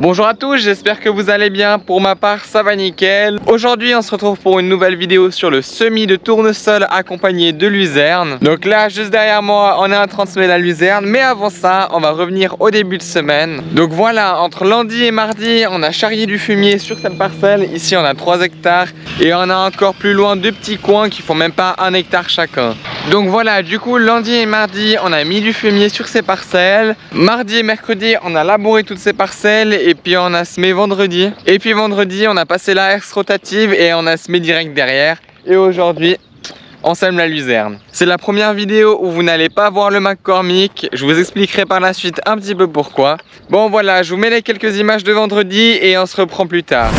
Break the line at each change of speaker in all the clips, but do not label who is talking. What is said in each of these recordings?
Bonjour à tous, j'espère que vous allez bien. Pour ma part, ça va nickel. Aujourd'hui, on se retrouve pour une nouvelle vidéo sur le semis de tournesol accompagné de luzerne. Donc là, juste derrière moi, on est en train de semer la luzerne. Mais avant ça, on va revenir au début de semaine. Donc voilà, entre lundi et mardi, on a charrié du fumier sur cette parcelle. Ici, on a 3 hectares. Et on a encore plus loin 2 petits coins qui font même pas 1 hectare chacun. Donc voilà, du coup, lundi et mardi, on a mis du fumier sur ces parcelles. Mardi et mercredi, on a labouré toutes ces parcelles. Et puis on a semé vendredi. Et puis vendredi, on a passé la herse rotative et on a semé direct derrière. Et aujourd'hui, on sème la luzerne. C'est la première vidéo où vous n'allez pas voir le McCormick. Je vous expliquerai par la suite un petit peu pourquoi. Bon voilà, je vous mets les quelques images de vendredi et on se reprend plus tard.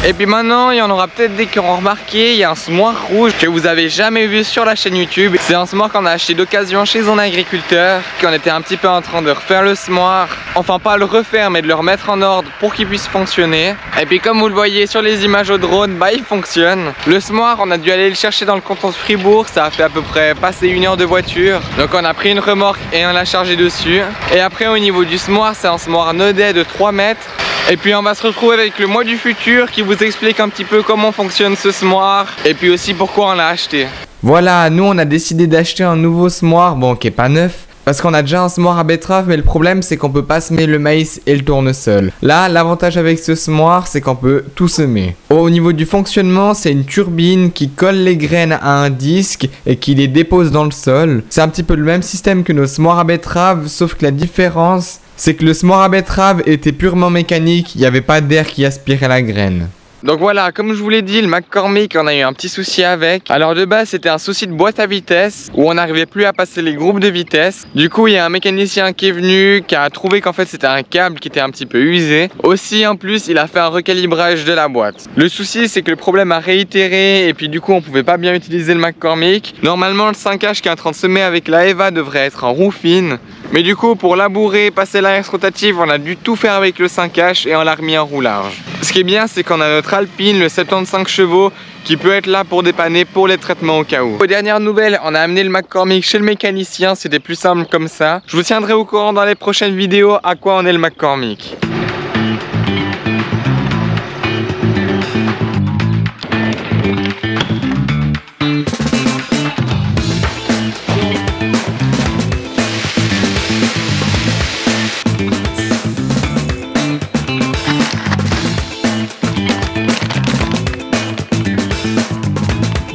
Et puis maintenant, il y en aura peut-être des qui auront remarqué, il y a un semoir rouge que vous avez jamais vu sur la chaîne YouTube. C'est un semoir qu'on a acheté d'occasion chez un agriculteur, qu'on était un petit peu en train de refaire le semoir. Enfin pas le refaire, mais de le remettre en ordre pour qu'il puisse fonctionner. Et puis comme vous le voyez sur les images au drone, bah il fonctionne. Le semoir, on a dû aller le chercher dans le canton de Fribourg, ça a fait à peu près passer 1 heure de voiture. Donc on a pris une remorque et on l'a chargé dessus. Et après au niveau du semoir, c'est un semoir Naudet de 3 mètres. Et puis on va se retrouver avec le mois du futur qui vous explique un petit peu comment fonctionne ce semoir et puis aussi pourquoi on l'a acheté. Voilà, nous on a décidé d'acheter un nouveau semoir, bon qui est pas neuf, parce qu'on a déjà un semoir à betterave, mais le problème c'est qu'on peut pas semer le maïs et le tournesol. Là, l'avantage avec ce semoir, c'est qu'on peut tout semer. Au niveau du fonctionnement, c'est une turbine qui colle les graines à un disque et qui les dépose dans le sol. C'est un petit peu le même système que nos semoirs à betterave, sauf que la différence, c'est que le semoir à betterave était purement mécanique, il n'y avait pas d'air qui aspirait la graine. Donc voilà, comme je vous l'ai dit, le McCormick, on a eu un petit souci avec. Alors de base, c'était un souci de boîte à vitesse où on n'arrivait plus à passer les groupes de vitesse. Du coup, il y a un mécanicien qui est venu, qui a trouvé qu'en fait c'était un câble qui était un petit peu usé. Aussi, en plus, il a fait un recalibrage de la boîte. Le souci, c'est que le problème a réitéré et puis du coup, on pouvait pas bien utiliser le McCormick. Normalement, le 5H qui est en train de semer avec la EVA devrait être en roue fine. Mais du coup, pour labourer, passer la herse rotative, on a dû tout faire avec le 5H et on l'a remis en roue large. Ce qui est bien, c'est qu'on a notre Alpine, le 75 chevaux, qui peut être là pour dépanner pour les traitements au cas où. Aux dernières nouvelles, on a amené le McCormick chez le mécanicien, c'était plus simple comme ça. Je vous tiendrai au courant dans les prochaines vidéos à quoi en est le McCormick.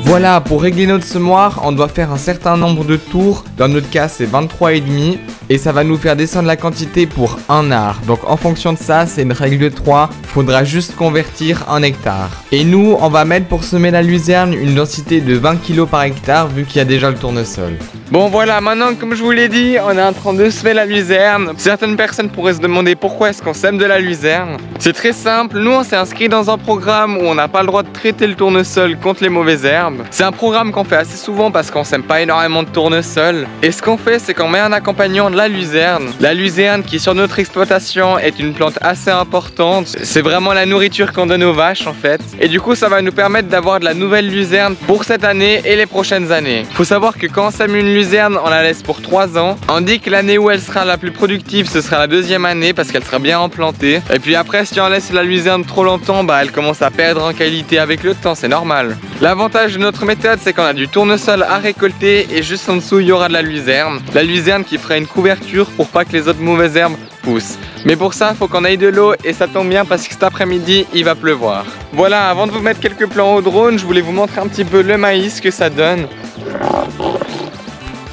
Voilà, pour régler notre semoir, on doit faire un certain nombre de tours. Dans notre cas, c'est 23,5. Et ça va nous faire descendre la quantité pour 1 art. Donc en fonction de ça, c'est une règle de 3. Il faudra juste convertir en hectare. Et nous, on va mettre pour semer la luzerne une densité de 20 kg par hectare vu qu'il y a déjà le tournesol. Bon voilà, maintenant comme je vous l'ai dit, on est en train de semer la luzerne. Certaines personnes pourraient se demander pourquoi est-ce qu'on sème de la luzerne. C'est très simple, nous on s'est inscrit dans un programme où on n'a pas le droit de traiter le tournesol contre les mauvaises herbes. C'est un programme qu'on fait assez souvent parce qu'on sème pas énormément de tournesol. Et ce qu'on fait, c'est qu'on met un accompagnant de la luzerne. La luzerne qui sur notre exploitation est une plante assez importante. C'est vraiment la nourriture qu'on donne aux vaches en fait. Et du coup ça va nous permettre d'avoir de la nouvelle luzerne pour cette année et les prochaines années. Faut savoir que quand on sème une luzerne, on la laisse pour 3 ans. On dit que l'année où elle sera la plus productive, ce sera la 2e année parce qu'elle sera bien implantée. Et puis après, si on laisse la luzerne trop longtemps, bah elle commence à perdre en qualité avec le temps, c'est normal. L'avantage de notre méthode, c'est qu'on a du tournesol à récolter et juste en dessous, il y aura de la luzerne. La luzerne qui fera une couverture pour pas que les autres mauvaises herbes poussent. Mais pour ça, il faut qu'on aille de l'eau et ça tombe bien parce que cet après-midi, il va pleuvoir. Voilà, avant de vous mettre quelques plans au drone, je voulais vous montrer un petit peu le maïs que ça donne.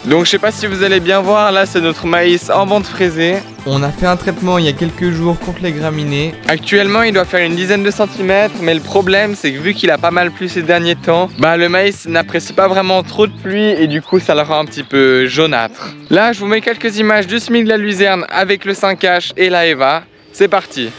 Donc je sais pas si vous allez bien voir, là c'est notre maïs en bande fraisée. On a fait un traitement il y a quelques jours contre les graminées. Actuellement il doit faire une dizaine de centimètres, mais le problème c'est que vu qu'il a pas mal plu ces derniers temps, bah le maïs n'apprécie pas vraiment trop de pluie et du coup ça le rend un petit peu jaunâtre. Là je vous mets quelques images du semis de la luzerne avec le 5H et la Eva. C'est parti.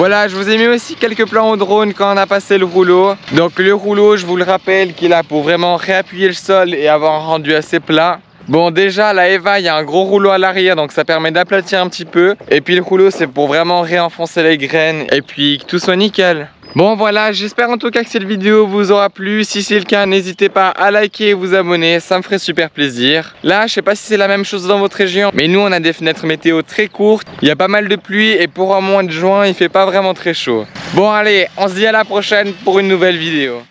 Voilà, je vous ai mis aussi quelques plans au drone quand on a passé le rouleau. Donc le rouleau, je vous le rappelle, qu'il a pour vraiment réappuyer le sol et avoir un rendu assez plat. Bon, déjà la Eva, il y a un gros rouleau à l'arrière, donc ça permet d'aplatir un petit peu. Et puis le rouleau, c'est pour vraiment réenfoncer les graines et puis que tout soit nickel. Bon voilà, j'espère en tout cas que cette vidéo vous aura plu. Si c'est le cas, n'hésitez pas à liker et vous abonner, ça me ferait super plaisir. Là, je sais pas si c'est la même chose dans votre région, mais nous on a des fenêtres météo très courtes. Il y a pas mal de pluie et pour un mois de juin, il fait pas vraiment très chaud. Bon allez, on se dit à la prochaine pour une nouvelle vidéo.